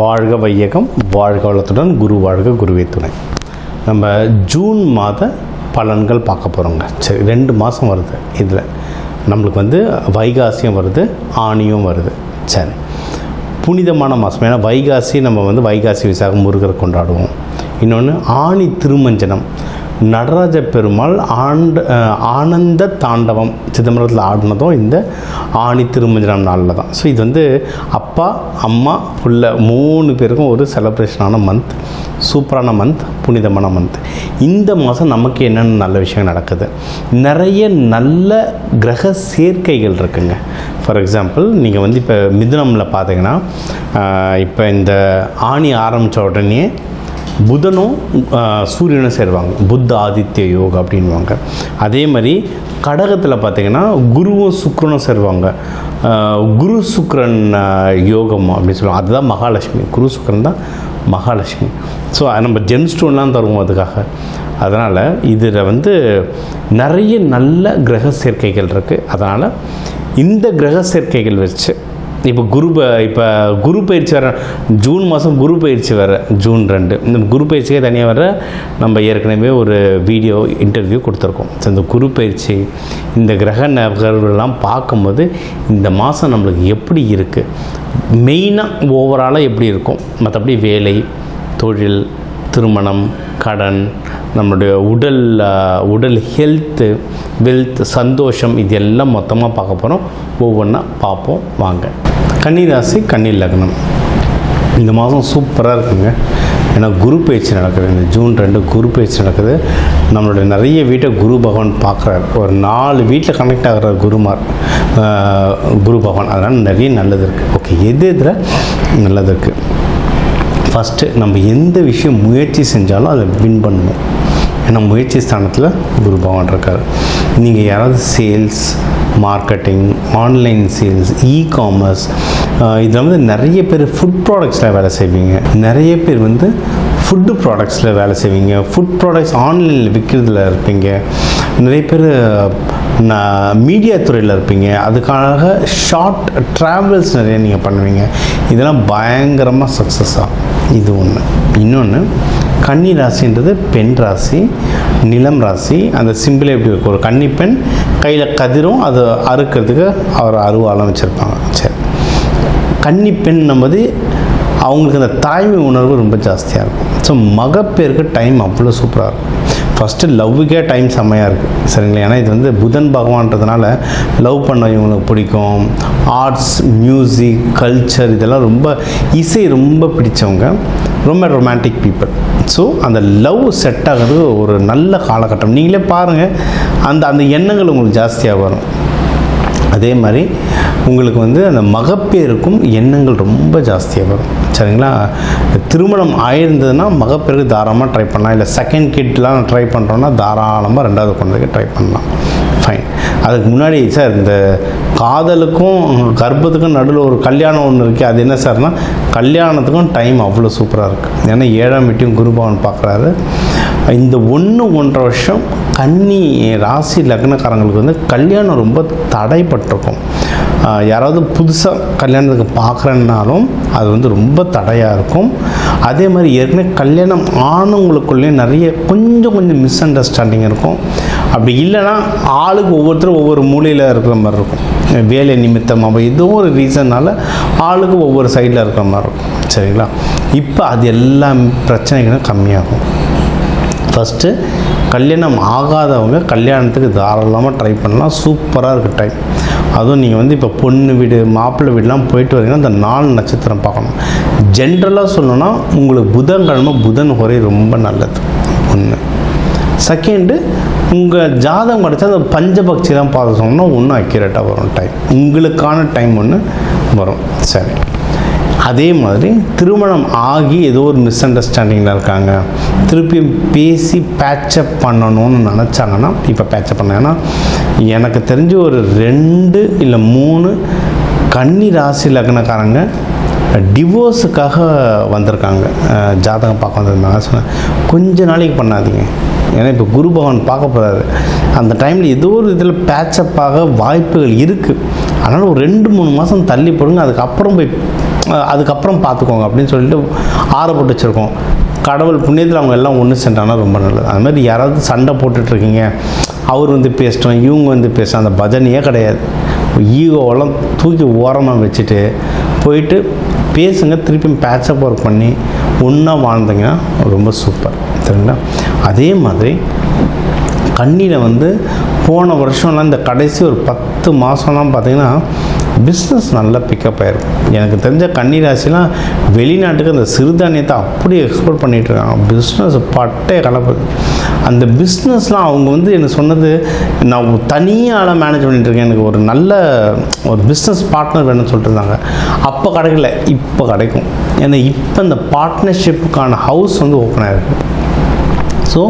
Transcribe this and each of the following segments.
வாழ்க வையகம், வாழ்க வளத்துடன், குரு வாழ்க, குருவே துணை. நம்ம ஜூன் மாத பலன்கள் பார்க்க போகிறோங்க. சரி, 2 மாதம் வருது. இதில் நம்மளுக்கு வைகாசியும் வருது, ஆணியும் வருது. சரி, புனிதமான மாதம். ஏன்னா வைகாசி நம்ம வைகாசி விசாகம் முருகரை கொண்டாடுவோம். இன்னொன்று ஆணி திருமஞ்சனம், நடராஜ பெருமாள் ஆனந்த தாண்டவம் சிதம்பரத்தில் ஆடினதும் இந்த ஆணி திருமஞ்சனம் நாளில் தான். ஸோ இது அப்பா அம்மா புள்ள 3 பேருக்கும் ஒரு செலிப்ரேஷனான மந்த், சூப்பரான மந்த், புனிதமான மந்த். இந்த மாதம் நமக்கு என்னென்ன நல்ல விஷயம் நடக்குது, நிறைய நல்ல கிரக சேர்க்கைகள் இருக்குங்க. ஃபார் எக்ஸாம்பிள் நீங்கள் இப்போ மிதுனமில் பார்த்தீங்கன்னா, இப்போ இந்த ஆணி ஆரம்பித்த உடனே புதனும் சூரியனும் சேருவாங்க, புத்த ஆதித்ய யோகம் அப்படின்வாங்க. அதே மாதிரி கடகத்தில் பார்த்திங்கன்னா குருவும் சுக்கிரனும் சேருவாங்க, குரு சுக்கிரன் யோகம் அப்படின்னு சொல்லுவாங்க. அதுதான் மகாலட்சுமி. குரு சுக்கிரன் தான் மகாலட்சுமி. ஸோ நம்ம ஜெம் ஸ்டோன்லாம் தருவோம் அதுக்காக. அதனால் இதில் நிறைய நல்ல கிரக சேர்க்கைகள் இருக்குது. அதனால் இந்த கிரக சேர்க்கைகள் வச்சு இப்போ குரு பயிற்சி வர ஜூன் மாதம், குரு பயிற்சி வர ஜூன் 2. இந்த குரு பயிற்சிக்கே தனியாக வர நம்ம ஏற்கனவே ஒரு வீடியோ இன்டர்வியூ கொடுத்துருக்கோம். ஸோ இந்த குரு பயிற்சி, இந்த கிரக நகர்வுலாம் பார்க்கும்போது இந்த மாதம் நம்மளுக்கு எப்படி இருக்குது, மெயினாக ஓவராலாக எப்படி இருக்கும், மற்றபடி வேலை, தொழில், திருமணம், கடன், நம்மளுடைய உடல் ஹெல்த்து, வெல்த், சந்தோஷம், இது எல்லாம் மொத்தமாக பார்க்க போகிறோம். ஒவ்வொன்றா பார்ப்போம் வாங்க. கன்னி ராசி, கன்னி லக்னம். இந்த மாதம் சூப்பராக இருக்குங்க. ஏன்னா குரு பயிற்சி நடக்குது. இந்த ஜூன் 2 குரு பயிற்சி நடக்குது. நம்மளுடைய நிறைய வீட்டை குரு பகவான் பார்க்குறாரு. ஒரு 4 வீட்டில் கனெக்ட் ஆகிற குரு பகவான். அதனால் நிறைய நல்லது இருக்குது. ஓகே, எதில் நல்லது இருக்குது? ஃபஸ்ட்டு, நம்ம எந்த விஷயம் முயற்சி செஞ்சாலும் அதை வின் பண்ணணும். ஏன்னா முயற்சி ஸ்தானத்தில் குரு பகவான் இருக்கார். நீங்கள் யாராவது sales, marketing, online sales, e-commerce, இதில் நிறைய பேர் ஃபுட் ப்ராடக்ட்ஸில் வேலை செய்வீங்க. நிறைய பேர் ஃபுட்டு ப்ராடக்ட்ஸில் வேலை செய்வீங்க. ஃபுட் ப்ராடக்ட்ஸ் ஆன்லைனில் விற்கிறதுல இருப்பீங்க. நிறைய பேர் மீடியா துறையில் இருப்பீங்க. அதுக்காக ஷார்ட் ட்ராவல்ஸ் நிறைய நீங்கள் பண்ணுவீங்க. இதெல்லாம் பயங்கரமாக சக்ஸஸ் ஆகும். இது ஒன்று. இன்னொன்று, கன்னி ராசின்றது பெண் ராசி, நிலம் ராசி. அந்த சிம்பிளே எப்படி இருக்கும், ஒரு கன்னி பெண் கையில் கதிரும் அதை அறுக்கிறதுக்கு அவர் அருவாலாம் வச்சுருப்பாங்க. சரி, கன்னி பெண் அவங்களுக்கு அந்த தாய்மை உணர்வு ரொம்ப ஜாஸ்தியாக இருக்கும். ஸோ மகப்பேருக்கு டைம் அவ்வளோ சூப்பராக இருக்கும். ஃபஸ்ட்டு லவ்வுக்கே டைம் செம்மையாக இருக்குது, சரிங்களா? ஏன்னா இது புதன் பகவான்றதுனால லவ் பண்ண இவங்களுக்கு பிடிக்கும். ஆர்ட்ஸ், மியூசிக், கல்ச்சர், இதெல்லாம் ரொம்ப இசை ரொம்ப பிடிச்சவங்க, ரொம்ப ரொமான்டிக் பீப்புள். ஸோ அந்த லவ் செட் ஆகிறது ஒரு நல்ல காலகட்டம். நீங்களே பாருங்கள், அந்த எண்ணங்கள் உங்களுக்கு ஜாஸ்தியாக வரும். அதே மாதிரி உங்களுக்கு அந்த மகப்பேருக்கும் எண்ணங்கள் ரொம்ப ஜாஸ்தியாக வரும், சரிங்களா? திருமணம் ஆயிருந்ததுன்னா மகப்பேருக்கு தாராளமாக ட்ரை பண்ணலாம். இல்லை செகண்ட் கிட்லாம் ட்ரை பண்ணுறோன்னா தாராளமாக 2வது குழந்தைக்கு ட்ரை பண்ணலாம். ஃபைன். அதுக்கு முன்னாடி சார், இந்த காதலுக்கும் கர்ப்பத்துக்கும் நடுவில் ஒரு கல்யாணம் ஒன்று இருக்குது. அது என்ன சார்னா, கல்யாணத்துக்கும் டைம் அவ்வளோ சூப்பராக இருக்குது. ஏன்னா 7ஆம் வீட்டையும் குருபவன் பார்க்குறாரு. இந்த 1-1.5 வருஷம் கன்னி ராசி லக்னக்காரங்களுக்கு கல்யாணம் ரொம்ப தடைப்பட்டிருக்கும். யாராவது புதுசாக கல்யாணத்துக்கு பார்க்குறேன்னாலும் அது ரொம்ப தடையாக இருக்கும். அதே மாதிரி ஏற்கனவே கல்யாணம் ஆனவங்களுக்குள்ளேயும் நிறைய கொஞ்சம் மிஸ் அண்டர்ஸ்டாண்டிங் இருக்கும். அப்படி இல்லைன்னா ஆளுக்கு ஒவ்வொருத்தரும் ஒவ்வொரு மூலையில் இருக்கிற மாதிரி இருக்கும். வேலை நிமித்தமாக ஏதோ ஒரு ரீசன்னால் ஆளுக்கு ஒவ்வொரு சைடில் இருக்கிற மாதிரி இருக்கும், சரிங்களா? இப்போ அது எல்லாம் பிரச்சனைகளும் கம்மியாகும். ஃபஸ்ட்டு, கல்யாணம் ஆகாதவங்க கல்யாணத்துக்கு தாராளமாக ட்ரை பண்ணலாம். சூப்பராக இருக்குது டைம். அதுவும் நீங்கள் இப்போ பொண்ணு வீடு, மாப்பிள்ளை வீடுலாம் போயிட்டு வரீங்கன்னா அந்த 4 நட்சத்திரம் பார்க்கணும். ஜென்ரலாக சொல்லணும்னா உங்களுக்கு புதன்கிழமை புதன் ஹோரை ரொம்ப நல்லது. ஒன்று. செகண்டு, உங்கள் ஜாதகம் கிடச்சா அந்த பஞ்சபக்ஷி தான் பார்த்து சொன்னோம்னா ஒன்றும் அக்யூரேட்டாக வரும் டைம். உங்களுக்கான டைம் ஒன்று வரும். சரி, அதே மாதிரி திருமணம் ஆகி ஏதோ ஒரு மிஸ் அண்டர்ஸ்டாண்டிங்கில் இருக்காங்க, திருப்பியும் பேசி பேட்சப் பண்ணணும்னு நினச்சாங்கன்னா இப்போ பேட்சப் பண்ண. ஏன்னா எனக்கு தெரிஞ்சு ஒரு 2 இல்லை 3 கன்னி ராசி லக்னக்காரங்க டிவோர்ஸுக்காக வந்திருக்காங்க. ஜாதகம் பார்க்க வந்திருந்தாங்க. சொன்னேன், கொஞ்ச நாளைக்கு பண்ணாதீங்க. ஏன்னா இப்போ குரு பகவான் பார்க்க போகிறாரு. அந்த டைமில் ஏதோ ஒரு இதில் பேட்சப்பாக வாய்ப்புகள் இருக்குது. அதனால் ஒரு 2-3 மாதம் தள்ளி போடுங்க. அதுக்கப்புறம் போய் அதுக்கப்புறம் பார்த்துக்கோங்க அப்படின்னு சொல்லிட்டு ஆறப்பட்டு வச்சுருக்கோம். கடவுள் புண்ணியத்தில் அவங்க எல்லாம் ஒன்று சென்றாங்கன்னா ரொம்ப நல்லது. அது மாதிரி யாராவது சண்டை போட்டுட்ருக்கீங்க, அவர் வந்து பேசிட்டோம், இவங்க வந்து பேசுகிறோம், அந்த பஜனையே கிடையாது. ஈகோவெல்லாம் தூக்கி ஓரமாக வச்சுட்டு போயிட்டு பேசுங்க, திருப்பி பேட்சப் ஒர்க் பண்ணி ஒன்றா வாழ்ந்துங்க, ரொம்ப சூப்பர். சரிங்களா? அதே மாதிரி கன்னியில் வந்து போன வருஷம்லாம் இந்த கடைசி ஒரு 10 மாதம்லாம் பார்த்திங்கன்னா பிஸ்னஸ் நல்லா பிக்கப் ஆகிருக்கும். எனக்கு தெரிஞ்ச கன்னி ராசிலாம் வெளிநாட்டுக்கு அந்த சிறுதானியத்தை அப்படியே எக்ஸ்போர்ட் பண்ணிகிட்ருக்காங்க. பிஸ்னஸ் பட்டே கலப்புது. அந்த பிஸ்னஸ்லாம் அவங்க வந்து எனக்கு சொன்னது, நான் தனியாக மேனேஜ் பண்ணிகிட்ருக்கேன், எனக்கு ஒரு நல்ல ஒரு பிஸ்னஸ் பார்ட்னர் வேணும்னு சொல்லிட்டு இருந்தாங்க. அப்போ கிடைக்கல, இப்போ கிடைக்கும். ஏன்னா இப்போ இந்த பார்ட்னர்ஷிப்புக்கான ஹவுஸ் வந்து ஓப்பன் ஆகிருக்கு. ஸோ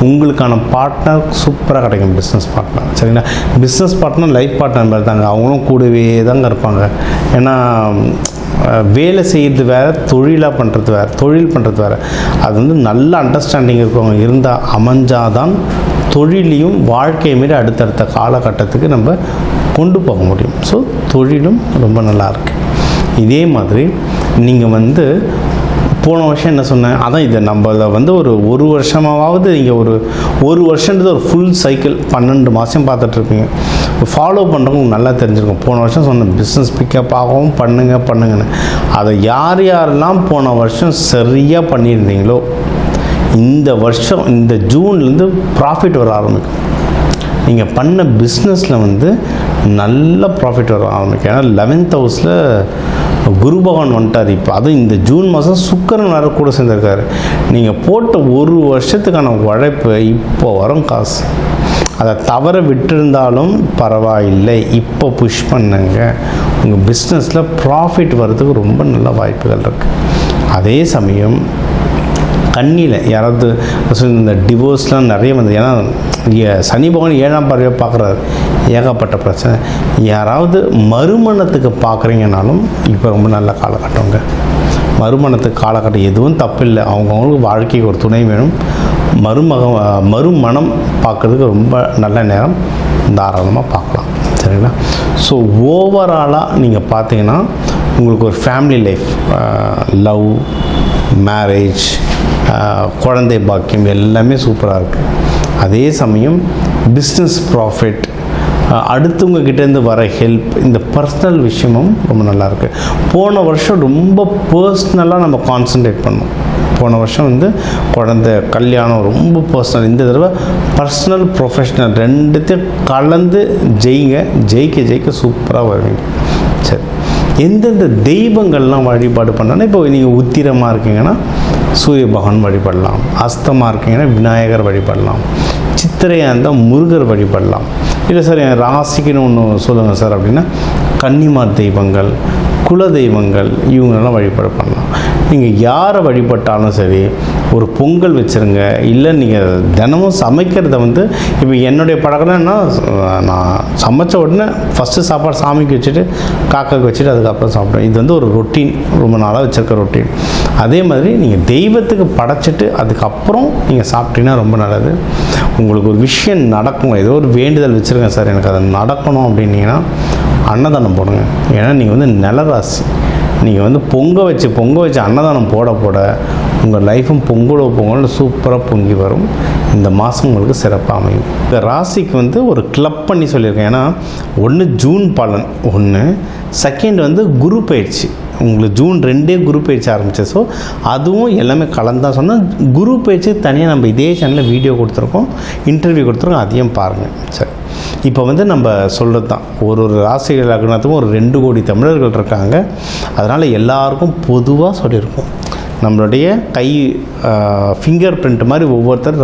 உங்களுக்கான பார்ட்னர் சூப்பராக கிடைக்கும், பிஸ்னஸ் பார்ட்னர். சரிங்களா? பிஸ்னஸ் பார்ட்னர் லைஃப் பார்ட்னர் மாதிரி தாங்க, அவங்களும் கூடவே தாங்க இருப்பாங்க. ஏன்னா வேலை செய்கிறது வேறு, தொழிலாக பண்ணுறது வேறு, தொழில் பண்ணுறது வேறு. அது வந்து நல்ல அண்டர்ஸ்டாண்டிங் இருக்கவங்க இருந்தால் அமைஞ்சாதான் தொழிலையும் வாழ்க்கையை மாரி அடுத்தடுத்த காலகட்டத்துக்கு நம்ம கொண்டு போக முடியும். ஸோ தொழிலும் ரொம்ப நல்லாயிருக்கு. இதே மாதிரி நீங்கள் வந்து போன வருஷம் என்ன சொன்னேன், அதான் இது நம்மள வந்து ஒரு வருஷமாவது நீங்கள் ஒரு வருஷன்றது ஒரு ஃபுல் சைக்கிள் 12 மாதம் பார்த்துட்ருப்பீங்க. ஃபாலோ பண்ணுறவங்க நல்லா தெரிஞ்சிருக்கும். போன வருஷம் சொன்னேன் பிஸ்னஸ் பிக்கப் ஆகவும் பண்ணுங்கன்னு. அதை யாரெல்லாம் போன வருஷம் சரியாக பண்ணியிருந்தீங்களோ இந்த வருஷம் இந்த ஜூன்லேருந்து ப்ராஃபிட் வர ஆரம்பிக்கும். நீங்கள் பண்ண பிஸ்னஸில் வந்து நல்ல ப்ராஃபிட் வர ஆரம்பிக்கும். ஏன்னா 11th ஹவுஸில் குரு பகவான் வந்துட்டார். இப்போ அதுவும் இந்த ஜூன் மாதம் சுக்கிரன் வேறு கூட சேர்ந்துருக்காரு. நீங்கள் போட்ட ஒரு வருஷத்துக்கான உழைப்பு இப்போ வரும் காசு. அதை தவற விட்டுருந்தாலும் பரவாயில்லை, இப்போ புஷ் பண்ணுங்க. உங்கள் பிஸ்னஸில் ப்ராஃபிட் வர்றதுக்கு ரொம்ப நல்ல வாய்ப்புகள் இருக்குது. அதே சமயம் கண்ணியில் யாராவது இந்த டிவோர்ஸ்லாம் நிறைய வந்து, ஏன்னா சனி பகவான் 7ஆம் பார்வையாக பார்க்குறாரு, ஏகப்பட்ட பிரச்சனை. யாராவது மறுமணத்துக்கு பார்க்குறீங்கனாலும் இப்போ ரொம்ப நல்ல காலகட்டங்க. மறுமணத்துக்கு காலகட்டம் எதுவும் தப்பு இல்லை. அவங்கவுங்களுக்கு வாழ்க்கைக்கு ஒரு துணை வேணும். மறுமணம் பார்க்குறதுக்கு ரொம்ப நல்ல நேரம், தாராளமாக பார்க்கலாம். சரிங்களா? ஸோ ஓவராலாக நீங்கள் பார்த்தீங்கன்னா உங்களுக்கு ஒரு ஃபேமிலி லைஃப், லவ், மேரேஜ், குழந்தை பாக்கியம் எல்லாமே சூப்பராக இருக்குது. அதே சமயம் பிஸ்னஸ் ப்ராஃபிட், அடுத்தவங்க கிட்டேருந்து வர ஹெல்ப், இந்த பர்சனல் விஷயமும் ரொம்ப நல்லாயிருக்கு. போன வருஷம் ரொம்ப பர்சனலாக நம்ம கான்சன்ட்ரேட் பண்ணோம். போன வருஷம் வந்து குழந்தை, கல்யாணம் ரொம்ப பர்சனல். இந்த தடவை பர்சனல், ப்ரொஃபஷ்னல் ரெண்டுத்தையும் கலந்து ஜெயிக்க சூப்பராக வருவீங்க. சரி, எந்தெந்த தெய்வங்கள்லாம் வழிபாடு பண்ணாலும், இப்போ நீங்கள் உத்திரமாக இருக்கீங்கன்னா சூரிய பகவான் வழிபடலாம், அஸ்தமாக இருக்கீங்கன்னா விநாயகர் வழிபடலாம், சித்திரையாக இருந்தால் முருகர் வழிபடலாம். இல்லை சார் என் ராசிக்குன்னு ஒன்று சொல்லுங்கள் சார் அப்படின்னா கன்னிமார் தெய்வங்கள், குல தெய்வங்கள், இவங்களெல்லாம் வழிபாடு பண்ணலாம். நீங்கள் யாரை வழிபட்டாலும் சரி, ஒரு பொங்கல் வச்சுருங்க. இல்லை நீங்கள் தினமும் சமைக்கிறத வந்து, இப்போ என்னுடைய பழக்கம்னா நான் சமைச்ச உடனே ஃபஸ்ட்டு சாப்பாடு சாமிக்கு வச்சுட்டு காக்காக்கு வச்சுட்டு அதுக்கப்புறம் சாப்பிடுவேன். இது வந்து ஒரு ரொட்டீன், ரொம்ப நாளாக வச்சுருக்க ரொட்டீன். அதே மாதிரி நீங்கள் தெய்வத்துக்கு படைச்சிட்டு அதுக்கப்புறம் நீங்கள் சாப்பிட்டீங்கன்னா ரொம்ப நல்லது. உங்களுக்கு ஒரு விஷயம் நடக்கும், ஏதோ ஒரு வேண்டுதல் வச்சுருங்க சார் எனக்கு அது நடக்கணும் அப்படின்னீங்கன்னா அன்னதானம் போடுங்க. ஏன்னா நீங்கள் வந்து நிலராசி, நீங்கள் வந்து பொங்க வச்சு அன்னதானம் போட உங்கள் லைஃப்பும் பொங்கல் சூப்பராக பொங்கி வரும். இந்த மாதம் உங்களுக்கு சிறப்பாக அமையும். இந்த ராசிக்கு வந்து ஒரு கிளப் பண்ணி சொல்லியிருக்கேன். ஏன்னா ஒன்று ஜூன் பலன், ஒன்று செகண்ட் வந்து குரு பயிற்சி. உங்களுக்கு ஜூன் 2 குரு பயிற்சி ஆரம்பிச்சு. ஸோ அதுவும் எல்லாமே கலந்தான் சொன்னால், குரு பயிற்சி தனியாக நம்ம இதே சேனலில் வீடியோ கொடுத்துருக்கோம், இன்டர்வியூ கொடுத்துருக்கோம், அதையும் பாருங்கள். சரி, இப்போ வந்து நம்ம சொல்கிறது தான், ஒரு ராசிகள் லக்னத்துக்கும் ஒரு 2 கோடி தமிழர்கள் இருக்காங்க. அதனால் எல்லாருக்கும் பொதுவாக சொல்லியிருக்கோம். நம்மளுடைய கை ஃபிங்கர் பிரிண்ட் மாதிரி ஒவ்வொருத்தர்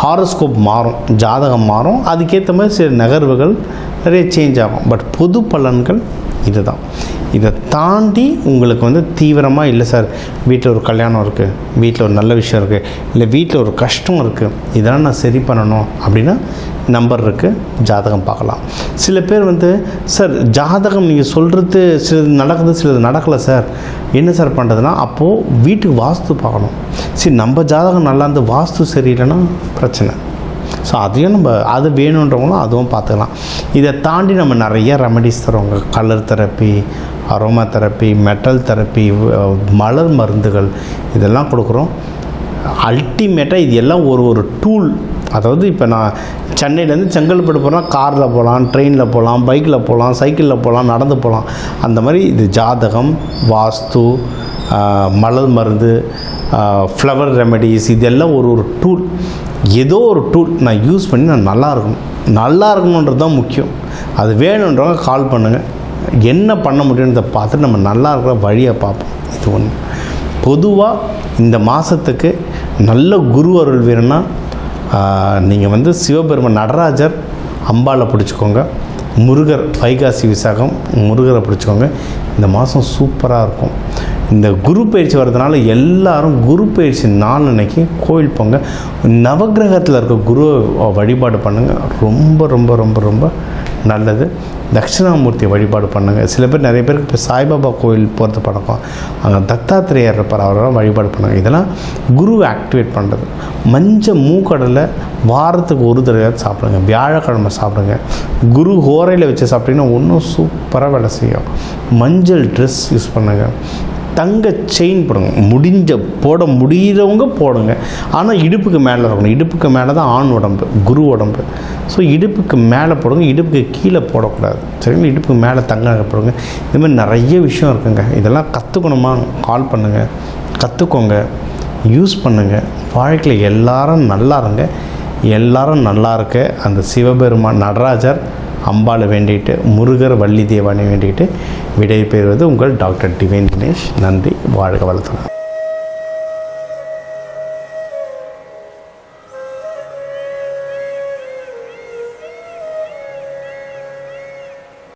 ஹாரோஸ்கோப் மாறும், ஜாதகம் மாறும், அதுக்கேற்ற மாதிரி சில நகர்வுகள் நிறைய சேஞ்ச் ஆகும். பட் பொது பலன்கள் இது தான். இதை தாண்டி உங்களுக்கு வந்து தீவிரமாக இல்லை சார் வீட்டில் ஒரு கல்யாணம் இருக்குது, வீட்டில் ஒரு நல்ல விஷயம் இருக்குது, இல்லை வீட்டில் ஒரு கஷ்டம் இருக்குது, இதெல்லாம் நான் சரி பண்ணணும் அப்படின்னா நம்பர் இருக்குது, ஜாதகம் பார்க்கலாம். சில பேர் வந்து சார் ஜாதகம் நீங்கள் சொல்கிறது சிலது நடக்குது, சிலது நடக்கலை சார், என்ன சார் பண்ணுறதுன்னா அப்போது வீட்டுக்கு வாஸ்து பார்க்கணும். சரி, நம்ம ஜாதகம் நல்லா இருந்து வாஸ்து சரியில்லைன்னா பிரச்சனை. ஸோ அதையும் நம்ம அது வேணுன்றவங்களும் அதுவும் பார்த்துக்கலாம். இதை தாண்டி நம்ம நிறைய ரெமடிஸ் தருவாங்க. Colour therapy, aroma therapy, metal therapy, மலர் மருந்துகள் இதெல்லாம் கொடுக்குறோம். அல்டிமேட்டாக இது எல்லாம் ஒரு டூல். அதாவது இப்போ நான் சென்னையிலேருந்து செங்கல்பட்டு போனால் காரில் போகலாம், ட்ரெயினில் போகலாம், பைக்கில் போகலாம், சைக்கிளில் போகலாம், நடந்து போகலாம். அந்த மாதிரி இது ஜாதகம், வாஸ்து, மலர் மருந்து, ஃப்ளவர் ரெமெடிஸ், இதெல்லாம் ஒரு டூல். ஏதோ ஒரு டூல் நான் யூஸ் பண்ணி நான் நல்லா இருக்கணுன்றது தான் முக்கியம். அது வேணுன்றவங்க கால் பண்ணுங்கள். என்ன பண்ண முடியுன்றதை பார்த்துட்டு நம்ம நல்லா இருக்கிற வழியை பார்ப்போம். இது ஒன்று. பொதுவாக இந்த மாதத்துக்கு நல்ல குரு அருள் வேணும்னா நீங்கள் சிவபெருமான் நடராஜர், அம்பாளை பிடிச்சிக்கோங்க. முருகர், வைகாசி விசாகம் முருகரை பிடிச்சிக்கோங்க. இந்த மாதம் சூப்பராக இருக்கும். இந்த குரு பயிற்சி வர்றதுனால எல்லாரும் குரு பயிற்சி நாள் அன்னைக்கு கோயில் போங்க. நவகிரகத்தில் இருக்க குரு வழிபாடு பண்ணுங்கள். ரொம்ப ரொம்ப ரொம்ப ரொம்ப நல்லது. தட்சிணாமூர்த்தி வழிபாடு பண்ணுங்கள். சில பேர், நிறைய பேருக்கு இப்போ சாய்பாபா கோயில் போகிறது பழக்கம். அங்கே தத்தாத்திரேயர் இருப்பார், அவரெல்லாம் வழிபாடு பண்ணுங்கள். இதெல்லாம் குருவை ஆக்டிவேட் பண்ணுறது. மஞ்சள் மூக்கடலை வாரத்துக்கு ஒரு தடவையாவது சாப்பிடுங்க. வியாழக்கிழமை சாப்பிடுங்க. குரு ஹோரையில் வச்சு சாப்பிட்டீங்கன்னா இன்னும் சூப்பராக வேலை செய்யும். மஞ்சள் ட்ரெஸ் யூஸ் பண்ணுங்கள். தங்க செயின் போடுங்க. போட முடிகிறவங்க போடுங்க. ஆனால் இடுப்புக்கு மேலே இருக்கணும். இடுப்புக்கு மேலே தான் ஆண் உடம்பு, குரு உடம்பு. ஸோ இடுப்புக்கு மேலே போடுங்க, இடுப்புக்கு கீழே போடக்கூடாது. சரிங்களா? இடுப்புக்கு மேலே தங்க போடுங்க. இதுமாதிரி நிறைய விஷயம் இருக்குங்க. இதெல்லாம் கற்றுக்கணுமா? கால் பண்ணுங்கள், கற்றுக்கோங்க, யூஸ் பண்ணுங்கள். வாழ்க்கையில் எல்லாரும் நல்லா இருங்க. எல்லாரும் நல்லா இருக்க அந்த சிவபெருமான் நடராஜர், அம்பாளை வேண்டிட்டு, முருகர், வள்ளி தேவானை வேண்டிட்டு விடை பெறுவது உங்கள் டாக்டர் டிவைன் தினேஷ். நன்றி. வாழ்க வளத்துடன்.